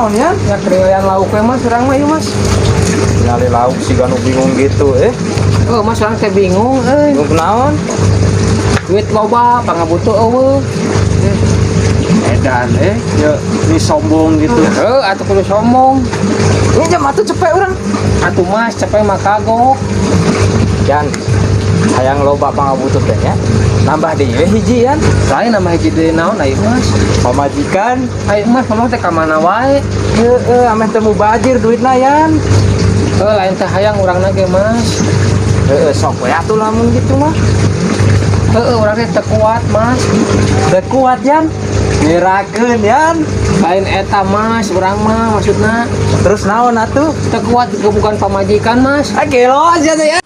naon ya? Ya kriwean lauk we mas, urang mah ieu mas. Nyari lauk sih kan bingung gitu Oh mas urang teh bingung bingung naon duit loba pangabutuh eueuh. edan ya ini sombong gitu Atuh kudu sombong. ini jam atuh cepet orang Atuh mas cepet mah kagok. Jan hayang loba pangabutuh teh nya nambah deui we hiji yan Lain nama hiji deui naon ayeuna mas. pamajikan Ayeuna mas pamah teh ka mana wae. heeh ameh teu mubazir duitna yan Lain teh hayang urangna ge mas. heeh sok we atuh lamun gitu mah Urang teh teu kuat mas. udah kuat yan ngerakeun yan Lain eta mas, urang mah maksudna terus naon atuh teu kuat juga bukan pamajikan mas. gelo aja teh ya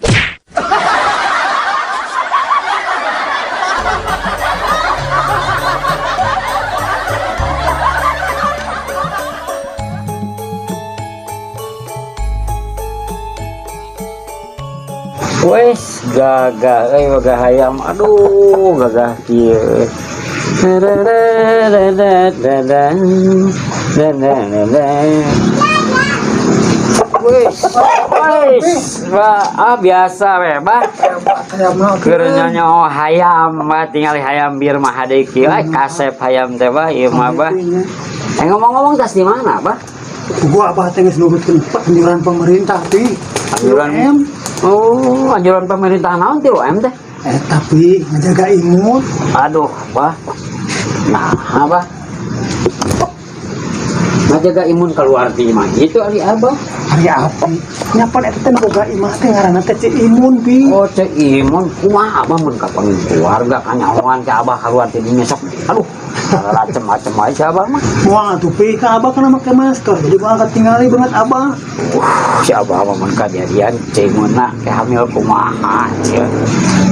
wes gagah gagah hayam aduh gagah kieu wes biasa we bah keur nyanyo hayam mah tinggal hayam bir mah hade kieu kasep hayam teh bah ieu mah bah ngomong-ngomong tas di mana bah gua abah teh geus nurutkeun anjuran pemerintah ti anjuran oh anjuran pemerintah naon ti UM teh tapi ngejaga imun aduh bah nah abah ngajaga imun keluar ti mah itu ari abah hari api nyapan eta teh boga imah teh ngaranna teh cek imun pi oh cek imun kumaha abah mun kapangin keluarga kanyahoan ke abah keluar ti dinya sok aduh macem-macem aja abah mah wah tuh pi ka abah kana make masker jadi gua angkat tinggali banget abah si abah mah mun kajadian ceungeunna ke hamil kumaha cenah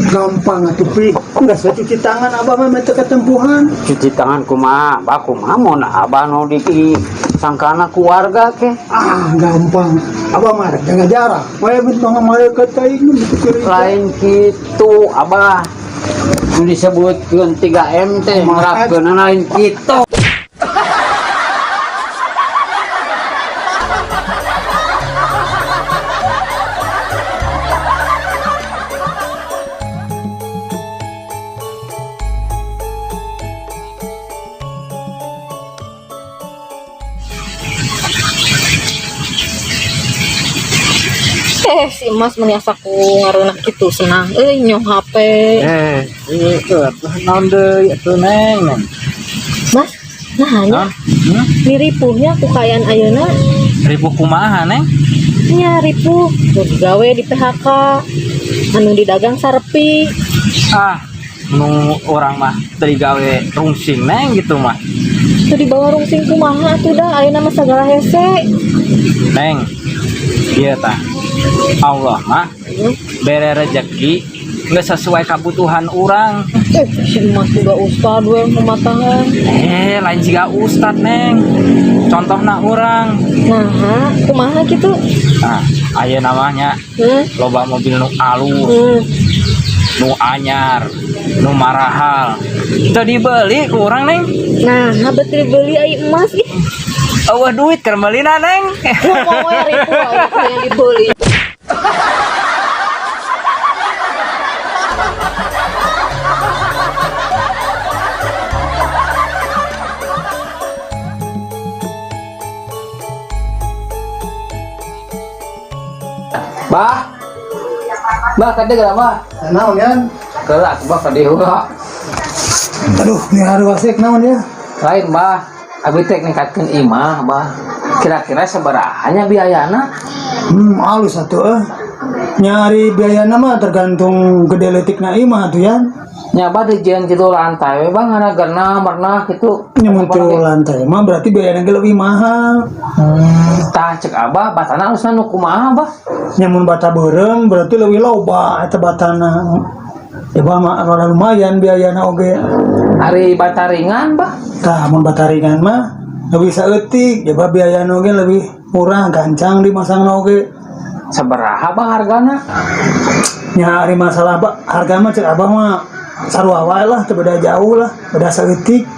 gampang atuh pi geus cuci tangan abah mah teu ketempuhan cuci tangan kumaha bah kumaha mun abah nu di sangkana keluarga ke gampang abah mah rek jaga jarak we bentong malaikat teh lain kitu abah nu disebutkeun 3M teh nerapkeun lain kitu Si Mas meniasaku ngarunak gitu senang nyong HP itu naon deui atuh neng Mas nah hanya diripuhnya kukayaan ayeuna ribu kumaha neng nya ripuh nu digawe di PHK anu didagang sarepi nu orang mah teu digawe rungsing neng gitu mah itu di bawah rungsing kumaha atuh dah ayeuna mah sagala hese neng ieu tah Allah mah bere rezeki nggak sesuai kebutuhan orang si Mas juga ustad we mematangan lain juga ustad neng contohna orang nah kumaha gitu aya namanya loba mobil nu alus nu anyar nu marahal itu dibeli ku orang neng nah betul beli ai emas ih eueuh duit keur meulina neng mau ribu yang dibeli Bah kade geura mah naon yan geura bah kade heula. aduh ini haru asik naon ya Lain bah abi teh ningkatkeun imah bah kira-kira sabaraha nya biayana halus atuh nyari biayana mah tergantung gede leutikna imah atuh ya nya bah dijieun kitu lantai we bang ngaragerna pernah kitu nyamun teu lantai mah berarti biayana ge leuwih mahal tah cek abah batana harusna nu kumaha bah nyamun bata beureum berarti leuwih loba eta batana ya bah mah rada lumayan biayana oge hari bata ringan bah tah mun bata ringan mah leuwih saeutik ya bah biayana oge leuwih murah gancang dimasangna oge sabaraha bah hargana nyari masalah harga mah cek abah mah sarua wae lah teu beda jauh lah beda saeutik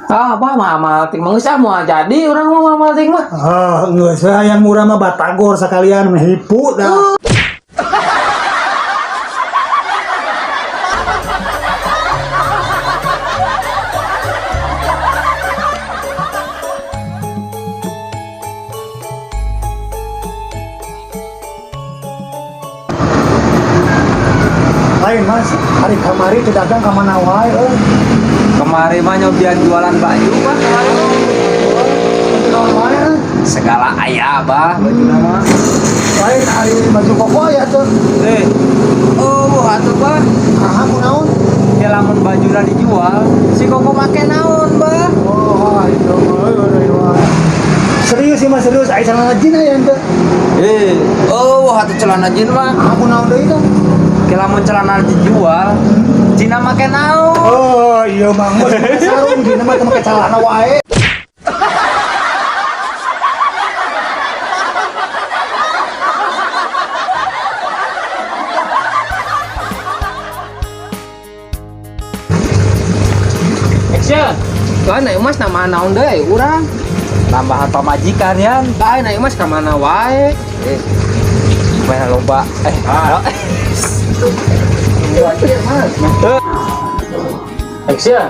Ah, bah mah ting mangsa moal jadi urang mah ting mah. Ah, geus hayang murah mah batagor sakalian mah hipu dah. Lain mas, hari kamari teu dagang ka mana wae euy. Kemarin mah nyobian jualan baju bah kemarin. Naon wae euy. Segala aya bah baju nama. Lain hari baju koko aya tuh. Oh, atuh bah. Aha kunaon? Ya lamun bajuna dijual, si koko make naon bah? Oh, itu mah. Serius sih mas, serius. Ai celana jin aya teh. Oh, atuh celana jin mah. Aha kunaon deui teh? Ke lamun celana dijual, Cina make naon? Oh, iya mang. Mas make sarung dina mah teu make celana wae. Action. Kan na mas nama naon deui urang? Nambah pamajikan yan. Bae na mas ka mana wae? Main lomba. Action.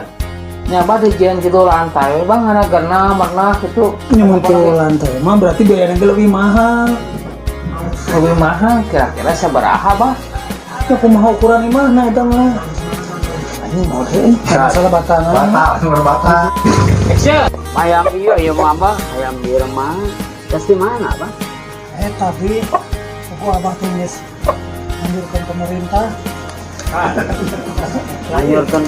Nya bah dijian kitu lantai bang ada gerna warna kitu. Nyamun ke lantai mah berarti biayanya ge lebih mahal. Lebih mahal kira-kira sabaraha bah? Ya kumaha ukuran imahna eta mah. Ini mau deui. Masalah batana. Action. Hayam iya iya mah abah. Hayam bir mah. Terus di mana abah? Tapi aku abah tulis anjurkan pemerintah. Lanjutkan